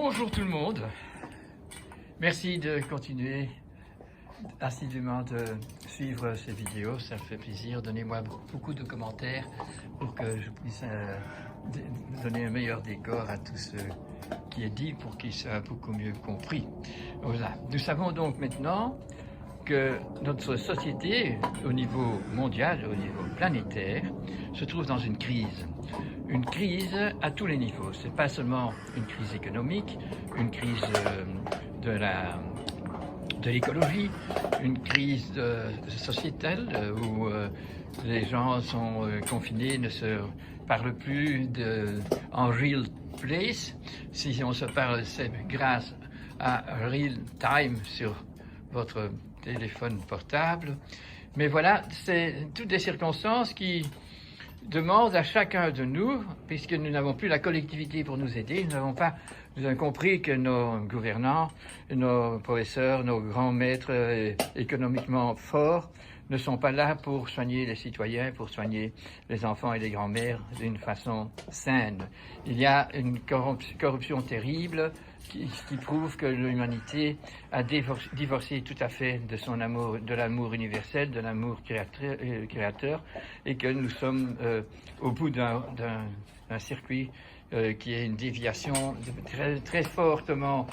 Bonjour tout le monde, merci de continuer assidûment de suivre ces vidéos, ça me fait plaisir. Donnez-moi beaucoup de commentaires pour que je puisse donner un meilleur décor à tout ce qui est dit pour qu'il soit beaucoup mieux compris. Voilà. Nous savons donc maintenant que notre société, au niveau mondial, au niveau planétaire, se trouve dans une crise. Une crise à tous les niveaux. Ce n'est pas seulement une crise économique, une crise de l'écologie, une crise sociétale où les gens sont confinés, ne se parlent plus en real place. Si on se parle, c'est grâce à real time sur votre téléphone portable. Mais voilà, c'est toutes des circonstances qui demandent à chacun de nous, puisque nous n'avons plus la collectivité pour nous aider, nous avons compris que nos gouvernants, nos professeurs, nos grands maîtres économiquement forts ne sont pas là pour soigner les citoyens, pour soigner les enfants et les grands-mères d'une façon saine. Il y a une corruption terrible qui prouve que l'humanité a divorcé tout à fait de son amour, de l'amour universel, de l'amour créateur, et que nous sommes au bout d'un circuit qui est une déviation très, très fortement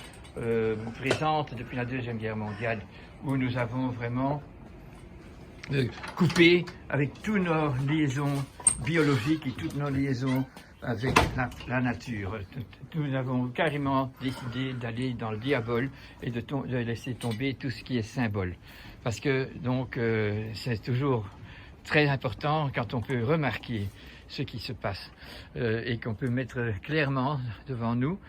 présente depuis la Deuxième Guerre mondiale, où nous avons vraiment coupé avec toutes nos liaisons biologiques et toutes nos liaisons avec la nature. Nous avons carrément décidé d'aller dans le diabole et de laisser tomber tout ce qui est symbole. Parce que donc c'est toujours très important quand on peut remarquer ce qui se passe et qu'on peut mettre clairement devant nous,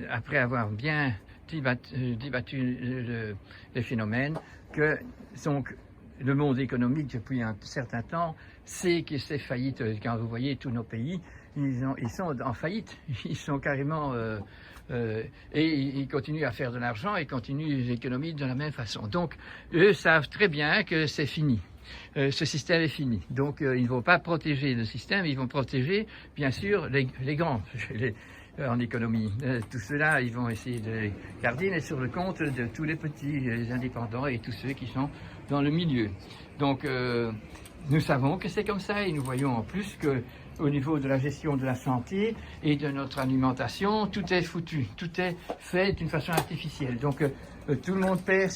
après avoir bien débattu les phénomènes, que donc le monde économique depuis un certain temps sait que c'est faillite. Quand vous voyez tous nos pays, ils sont en faillite, ils sont carrément et ils continuent à faire de l'argent et continuent l'économie de la même façon. Donc eux savent très bien que c'est fini. Ce système est fini. Donc ils ne vont pas protéger le système, ils vont protéger bien sûr les grands en économie. Tout cela, ils vont essayer de les garder, mais sur le compte de tous les petits, les indépendants et tous ceux qui sont dans le milieu. Donc nous savons que c'est comme ça et nous voyons en plus que au niveau de la gestion de la santé et de notre alimentation, tout est foutu, tout est fait d'une façon artificielle. Donc tout le monde perd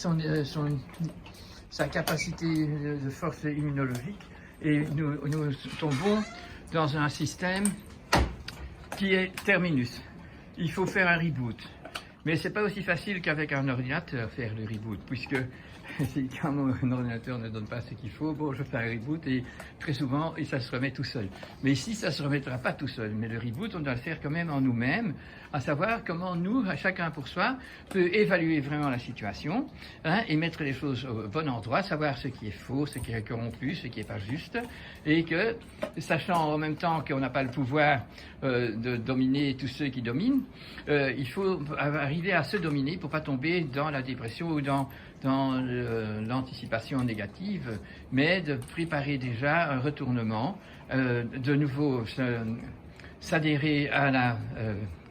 sa capacité de force immunologique et nous tombons dans un système qui est terminus. Il faut faire un reboot. Mais c'est pas aussi facile qu'avec un ordinateur faire le reboot, puisque quand mon ordinateur ne donne pas ce qu'il faut, bon, je fais un reboot et très souvent, ça se remet tout seul. Mais ici, ça se remettra pas tout seul. Mais le reboot, on doit le faire quand même en nous-mêmes, à savoir comment nous, chacun pour soi, peut évaluer vraiment la situation et mettre les choses au bon endroit, savoir ce qui est faux, ce qui est corrompu, ce qui est pas juste, et que, sachant en même temps qu'on n'a pas le pouvoir de dominer tous ceux qui dominent, il faut arriver à se dominer pour pas tomber dans la dépression ou dans l'anticipation négative, mais de préparer déjà un retournement, de nouveau s'adhérer à la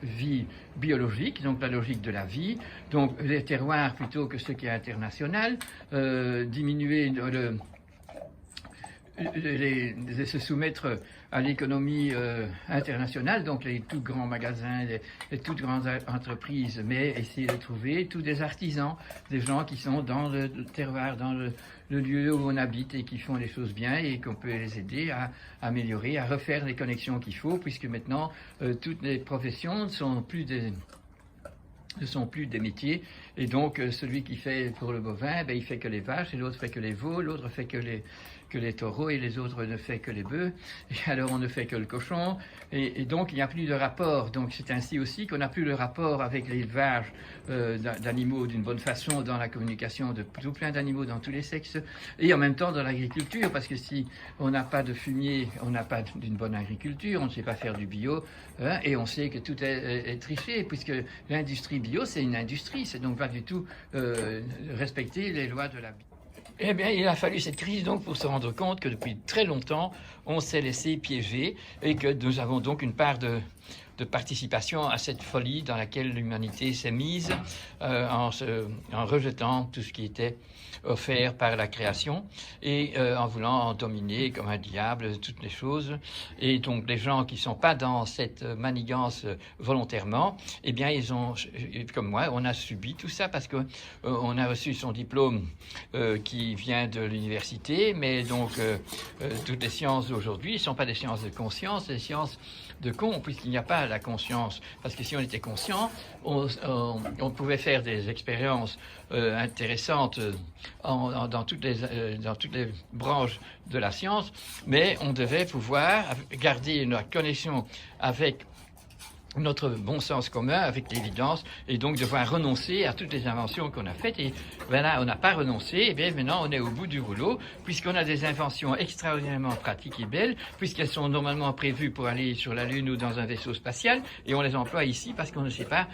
vie biologique, donc la logique de la vie, donc les terroirs plutôt que ce qui est international, diminuer se soumettre à l'économie internationale, donc les tout grands magasins, les toutes grandes entreprises, mais essayer de trouver tous des artisans, des gens qui sont dans le terroir, dans le lieu où on habite et qui font les choses bien et qu'on peut les aider à améliorer, à refaire les connexions qu'il faut, puisque maintenant toutes les professions ne sont plus des métiers, et donc celui qui fait pour le bovin, il fait que les vaches, et l'autre fait que les veaux, l'autre fait que les taureaux, et les autres ne fait que les bœufs, et alors on ne fait que le cochon, et donc il n'y a plus de rapport. Donc c'est ainsi aussi qu'on n'a plus le rapport avec l'élevage d'animaux d'une bonne façon, dans la communication de tout plein d'animaux dans tous les sexes, et en même temps dans l'agriculture, parce que si on n'a pas de fumier, on n'a pas d'une bonne agriculture, on ne sait pas faire du bio, et on sait que tout est triché, puisque l'industrie bio, c'est une industrie, c'est donc pas du tout respecter les lois de la bio. Eh bien, il a fallu cette crise donc pour se rendre compte que depuis très longtemps, on s'est laissé piéger et que nous avons donc une part de de participation à cette folie dans laquelle l'humanité s'est mise en rejetant tout ce qui était offert par la création et en voulant en dominer comme un diable toutes les choses. Et donc les gens qui ne sont pas dans cette manigance volontairement, eh bien ils ont, comme moi, on a subi tout ça parce qu'on a reçu son diplôme qui vient de l'université, mais donc toutes les sciences d'aujourd'hui ne sont pas des sciences de conscience, c'est des sciences de con, puisqu'il n'y a pas la conscience. Parce que si on était conscient, on pouvait faire des expériences intéressantes dans toutes les branches de la science, mais on devait pouvoir garder la connexion avec notre bon sens commun, avec l'évidence, et donc devoir renoncer à toutes les inventions qu'on a faites. Et voilà, on n'a pas renoncé, et bien maintenant on est au bout du rouleau, puisqu'on a des inventions extraordinairement pratiques et belles, puisqu'elles sont normalement prévues pour aller sur la Lune ou dans un vaisseau spatial, et on les emploie ici parce qu'on ne sait pas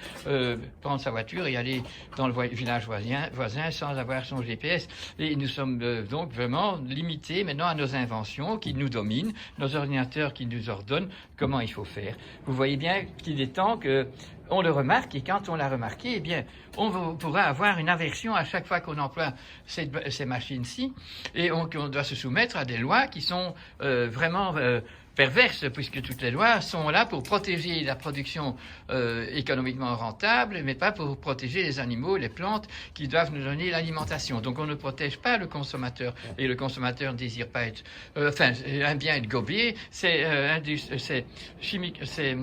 prendre sa voiture et aller dans le village voisin sans avoir son GPS. Et nous sommes donc vraiment limités maintenant à nos inventions qui nous dominent, nos ordinateurs qui nous ordonnent comment il faut faire. Vous voyez bien qu'il est temps qu'on le remarque, et quand on l'a remarqué, eh bien, on pourra avoir une aversion à chaque fois qu'on emploie ces machines-ci, et on doit se soumettre à des lois qui sont vraiment perverses, puisque toutes les lois sont là pour protéger la production économiquement rentable, mais pas pour protéger les animaux, les plantes qui doivent nous donner l'alimentation. Donc on ne protège pas le consommateur, et le consommateur ne désire pas être... un bien être gobé, c'est chimique, c'est...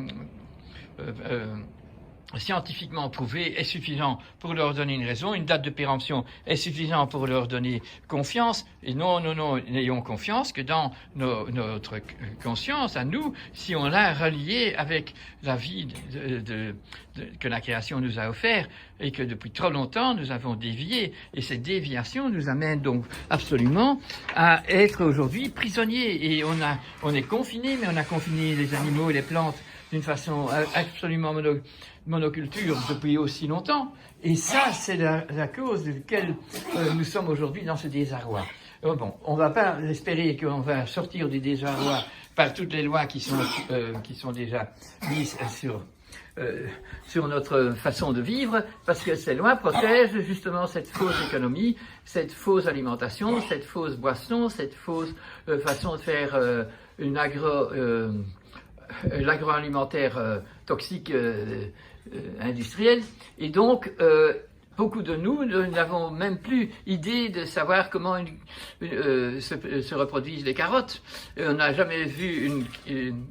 scientifiquement prouvé est suffisant pour leur donner une raison, une date de péremption est suffisant pour leur donner confiance, et non, n'ayons confiance que dans notre conscience à nous, si on l'a relié avec la vie que la création nous a offert, et que depuis trop longtemps nous avons dévié, et cette déviation nous amène donc absolument à être aujourd'hui prisonniers, et on est confinés, mais on a confiné les animaux et les plantes d'une façon absolument monoculture depuis aussi longtemps. Et ça, c'est la cause de laquelle nous sommes aujourd'hui dans ce désarroi. Bon, on ne va pas espérer qu'on va sortir du désarroi par toutes les lois qui sont déjà mises sur notre façon de vivre, parce que ces lois protègent justement cette fausse économie, cette fausse alimentation, cette fausse boisson, cette fausse façon de faire l'agroalimentaire toxique industriel. Et donc, beaucoup de nous n'avons même plus idée de savoir comment se reproduisent les carottes. On n'a jamais vu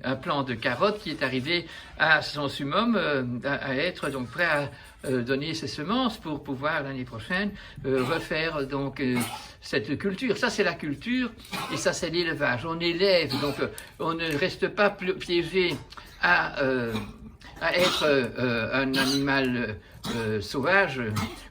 un plant de carotte qui est arrivé à son summum, à être donc prêt à donner ses semences pour pouvoir l'année prochaine refaire donc cette culture. Ça c'est la culture et ça c'est l'élevage. On élève, donc on ne reste pas piégé à être un animal sauvage,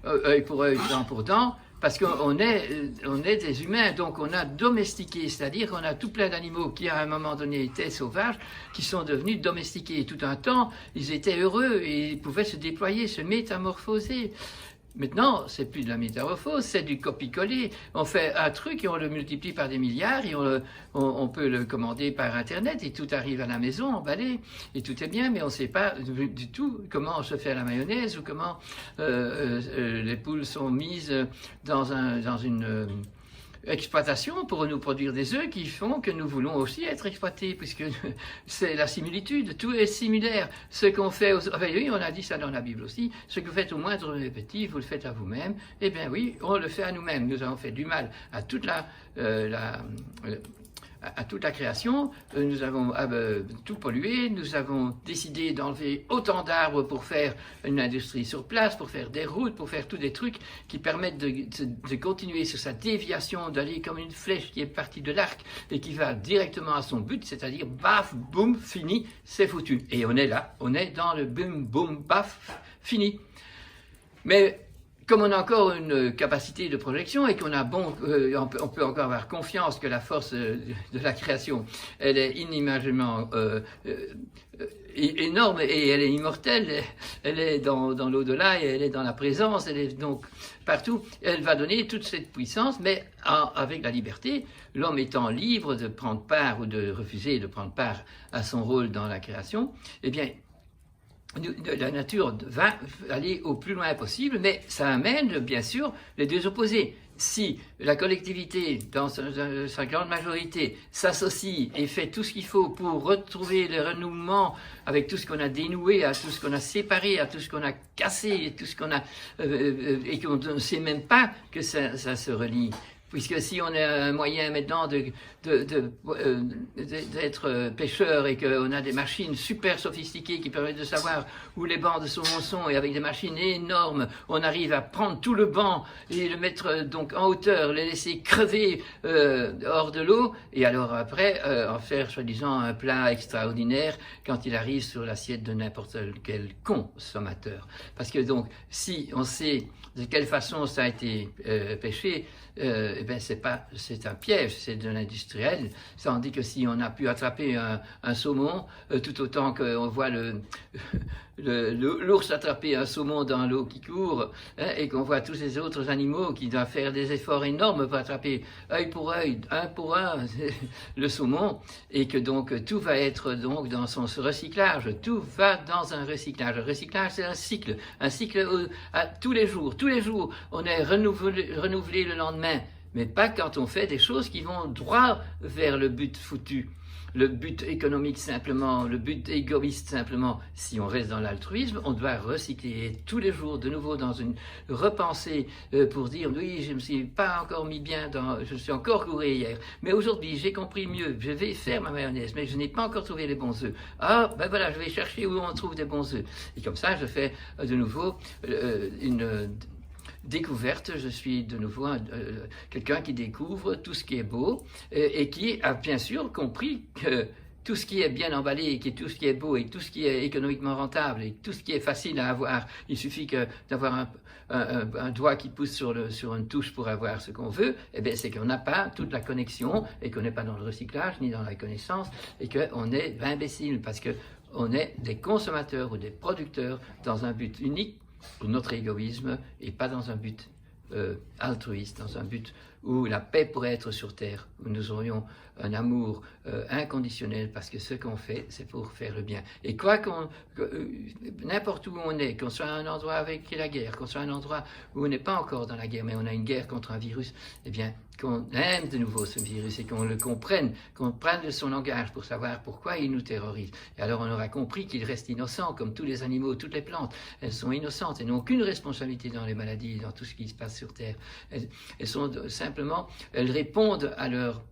œil pour œil, dent pour dent, parce qu'on est des humains, donc on a domestiqué, c'est-à-dire qu'on a tout plein d'animaux qui à un moment donné étaient sauvages, qui sont devenus domestiqués. Tout un temps, ils étaient heureux et ils pouvaient se déployer, se métamorphoser. Maintenant, c'est plus de la métamorphose, c'est du copier-coller. On fait un truc et on le multiplie par des milliards et on peut le commander par Internet et tout arrive à la maison emballé et tout est bien, mais on ne sait pas du tout comment se fait la mayonnaise ou comment les poules sont mises dans une exploitation pour nous produire des œufs qui font que nous voulons aussi être exploités, puisque c'est la similitude, tout est similaire. Ce qu'on fait, oui, on a dit ça dans la Bible aussi, ce que vous faites au moindre des petits, vous le faites à vous-même. Eh bien oui, on le fait à nous-mêmes. Nous avons fait du mal à toute la création, nous avons tout pollué, nous avons décidé d'enlever autant d'arbres pour faire une industrie sur place, pour faire des routes, pour faire tous des trucs qui permettent de continuer sur sa déviation, d'aller comme une flèche qui est partie de l'arc et qui va directement à son but, c'est-à-dire baf, boum, fini, c'est foutu. Et on est là, on est dans le boum, boum, baf, fini. Mais comme on a encore une capacité de projection et on peut encore avoir confiance que la force de la création, elle est inimaginablement énorme et elle est immortelle, elle est dans l'au-delà et elle est dans la présence, elle est donc partout. Elle va donner toute cette puissance, mais avec la liberté, l'homme étant libre de prendre part ou de refuser de prendre part à son rôle dans la création, eh bien, la nature va aller au plus loin possible, mais ça amène bien sûr les deux opposés. Si la collectivité, dans sa grande majorité, s'associe et fait tout ce qu'il faut pour retrouver le renouement avec tout ce qu'on a dénoué, à tout ce qu'on a séparé, à tout ce qu'on a cassé, et tout ce qu'on a et qu'on ne sait même pas que ça se relie. Puisque si on a un moyen maintenant d'être pêcheur et qu'on a des machines super sophistiquées qui permettent de savoir où les bancs de saumon sont, et avec des machines énormes, on arrive à prendre tout le banc et le mettre donc en hauteur, les laisser crever hors de l'eau, et alors après en faire soi-disant un plat extraordinaire quand il arrive sur l'assiette de n'importe quel consommateur. Parce que donc, si on sait de quelle façon ça a été pêché, eh ben c'est un piège, c'est de l'industriel. Ça en dit que si on a pu attraper un saumon, tout autant qu'on voit l'ours attraper un saumon dans l'eau qui court, hein, et qu'on voit tous ces autres animaux qui doivent faire des efforts énormes pour attraper œil pour œil, un pour un, le saumon, et que donc tout va être donc dans son recyclage, tout va dans un recyclage. Le recyclage, c'est un cycle tous les jours, on est renouvelé le lendemain, mais pas quand on fait des choses qui vont droit vers le but foutu. Le but économique simplement, le but égoïste simplement. Si on reste dans l'altruisme, on doit recycler tous les jours de nouveau dans une repensée pour dire oui, je ne me suis pas encore mis bien je suis encore gouré hier, mais aujourd'hui j'ai compris mieux, je vais faire ma mayonnaise, mais je n'ai pas encore trouvé les bons œufs. Ah ben voilà, je vais chercher où on trouve des bons œufs. Et comme ça, je fais de nouveau une découverte, je suis de nouveau quelqu'un qui découvre tout ce qui est beau et qui a bien sûr compris que tout ce qui est bien emballé, tout ce qui est beau et tout ce qui est économiquement rentable et tout ce qui est facile à avoir, il suffit d'avoir un doigt qui pousse sur une touche pour avoir ce qu'on veut, eh bien c'est qu'on n'a pas toute la connexion et qu'on n'est pas dans le recyclage ni dans la connaissance et qu'on est imbécile parce qu'on est des consommateurs ou des producteurs dans un but unique pour notre égoïsme et pas dans un but altruiste, dans un but où la paix pourrait être sur terre, où nous aurions un amour inconditionnel parce que ce qu'on fait, c'est pour faire le bien. Et n'importe où on est, qu'on soit à un endroit avec la guerre, qu'on soit à un endroit où on n'est pas encore dans la guerre, mais on a une guerre contre un virus, eh bien, qu'on aime de nouveau ce virus et qu'on le comprenne, qu'on prenne de son langage pour savoir pourquoi il nous terrorise. Et alors on aura compris qu'il reste innocent, comme tous les animaux, toutes les plantes. Elles sont innocentes et n'ont aucune responsabilité dans les maladies, dans tout ce qui se passe sur Terre. Elles sont simplement, elles répondent à leur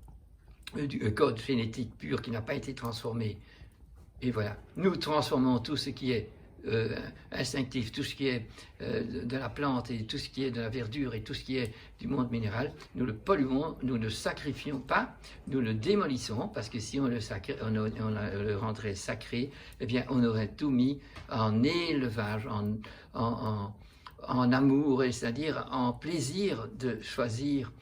code génétique pur qui n'a pas été transformé. Et voilà, nous transformons tout ce qui est instinctif, tout ce qui est de la plante et tout ce qui est de la verdure et tout ce qui est du monde minéral, nous le polluons, nous ne le sacrifions pas, nous le démolissons parce que si on le rendrait sacré, eh bien on aurait tout mis en élevage, en amour, c'est-à-dire en plaisir de choisir,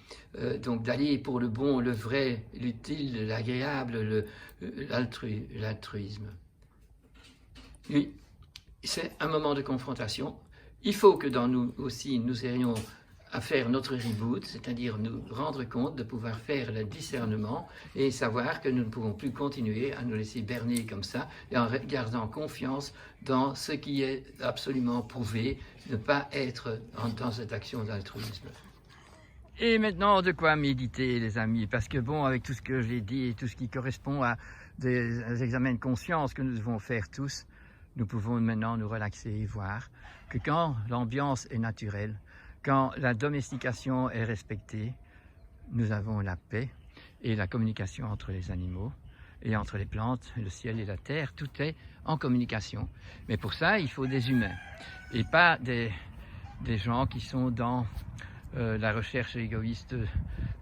donc d'aller pour le bon, le vrai, l'utile, l'agréable, l'altruisme. Oui, c'est un moment de confrontation. Il faut que dans nous aussi, nous ayons à faire notre reboot, c'est-à-dire nous rendre compte de pouvoir faire le discernement et savoir que nous ne pouvons plus continuer à nous laisser berner comme ça et en gardant confiance dans ce qui est absolument prouvé, ne pas être dans cette action d'altruisme. Et maintenant, de quoi méditer, les amis? Parce que bon, avec tout ce que j'ai dit et tout ce qui correspond à des examens de conscience que nous devons faire tous, nous pouvons maintenant nous relaxer et voir que quand l'ambiance est naturelle, quand la domestication est respectée, nous avons la paix et la communication entre les animaux et entre les plantes, le ciel et la terre, tout est en communication. Mais pour ça, il faut des humains et pas des gens qui sont dans la recherche égoïste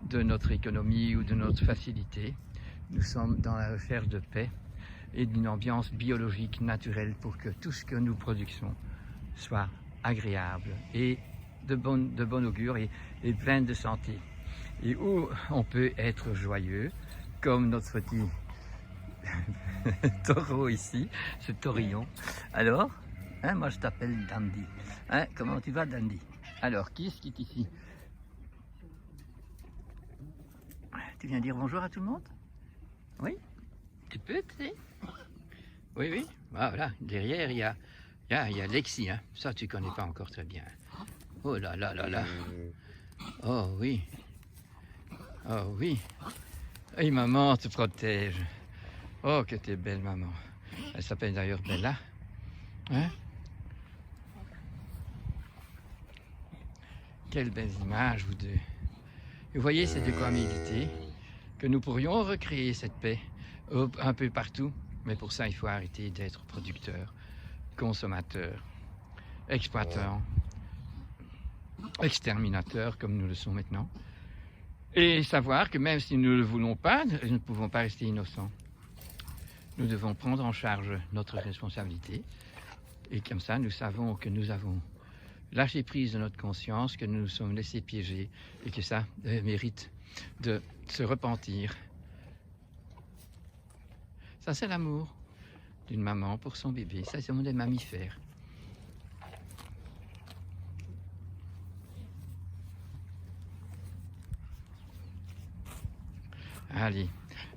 de notre économie ou de notre facilité. Nous sommes dans la recherche de paix et d'une ambiance biologique naturelle pour que tout ce que nous produisons soit agréable et de bon augure et plein de santé. Et où on peut être joyeux, comme notre petit taureau ici, ce taurillon. Alors, hein, moi je t'appelle Dandy. Hein, comment tu vas, Dandy? Alors, qui est-ce qui est ici? Tu viens dire bonjour à tout le monde? Oui? Tu peux, tu sais? Oui, oui. Voilà, derrière, il y a Là, il y a Lexi, hein. Ça tu connais pas encore très bien. Oh là là là là. Oh oui. Oh oui. Et maman te protège. Oh que t'es belle maman. Elle s'appelle d'ailleurs Bella. Hein? Quelles belles images vous deux. Vous voyez, c'est de quoi méditer. Que nous pourrions recréer cette paix un peu partout. Mais pour ça, il faut arrêter d'être producteur, consommateur, exploitant, exterminateur comme nous le sommes maintenant. Et savoir que même si nous ne le voulons pas, nous ne pouvons pas rester innocents. Nous devons prendre en charge notre responsabilité. Et comme ça, nous savons que nous avons lâché prise de notre conscience, que nous nous sommes laissés piéger et que ça mérite de se repentir. Ça, c'est l'amour d'une maman pour son bébé. Ça, c'est des mammifères. Allez,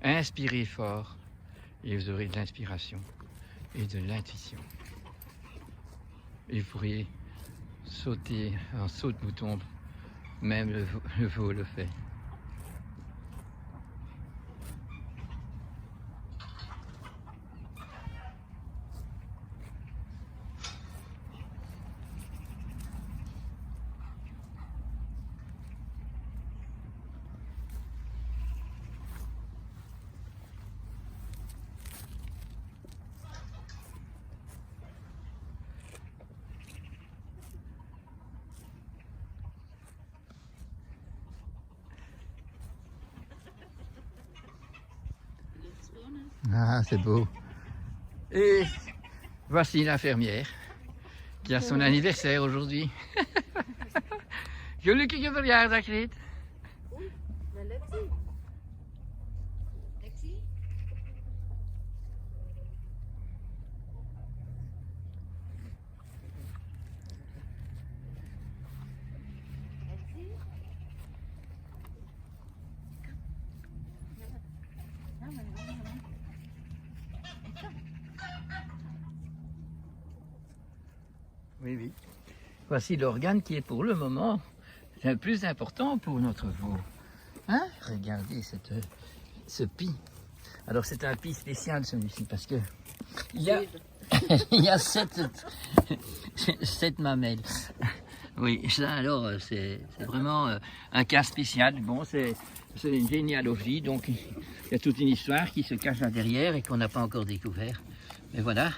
inspirez fort et vous aurez de l'inspiration et de l'intuition. Et vous pourriez sauter en saut de mouton, même le veau le fait. Ah, c'est beau. Et voici l'infirmière qui a son anniversaire aujourd'hui. Gelukkige verjaardag, Reet. Lexi? Oui, oui. Voici l'organe qui est pour le moment le plus important pour notre veau. Hein? Regardez ce pis. Alors c'est un pis spécial celui-ci parce que il y a, il y a sept mamelles. Oui, ça alors c'est vraiment un cas spécial. Bon, c'est une généalogie, donc il y a toute une histoire qui se cache là derrière et qu'on n'a pas encore découvert. Mais voilà.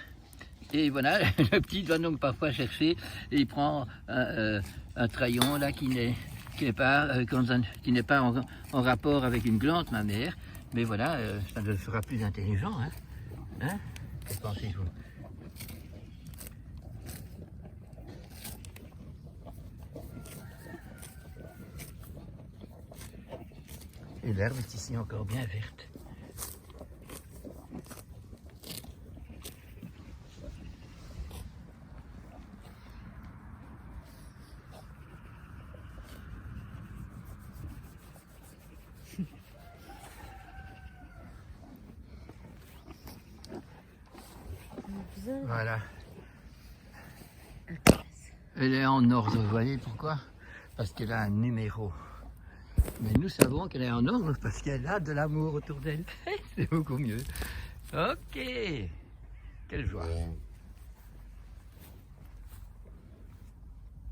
Et voilà, le petit doit donc parfois chercher et il prend un traillon là qui n'est pas en rapport avec une glande mammaire. Mais voilà, ça le fera plus intelligent. Hein? Que pensez-vous? Et l'herbe est ici encore bien verte. Voilà. Elle est en ordre, vous voyez pourquoi? Parce qu'elle a un numéro. Mais nous savons qu'elle est en ordre parce qu'elle a de l'amour autour d'elle. C'est beaucoup mieux. Ok. Quelle joie.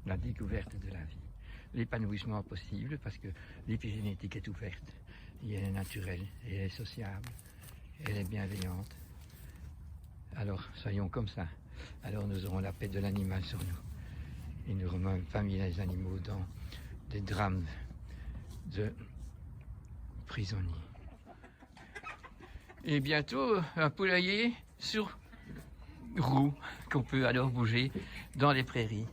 La découverte de la vie. L'épanouissement possible parce que l'épigénétique est ouverte. Elle est naturelle, elle est sociable, elle est bienveillante. Alors, soyons comme ça. Alors, nous aurons la paix de l'animal sur nous. Et nous remettons pas mis les animaux dans des drames de prisonniers. Et bientôt, un poulailler sur roue qu'on peut alors bouger dans les prairies.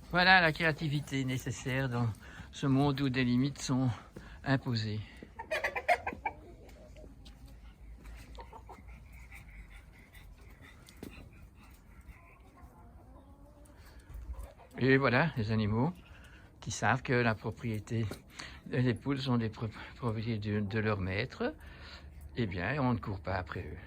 Voilà la créativité nécessaire dans ce monde où des limites sont imposées. Et voilà, les animaux qui savent que la propriété, les poules sont des propriétés de leur maître, eh bien, on ne court pas après eux.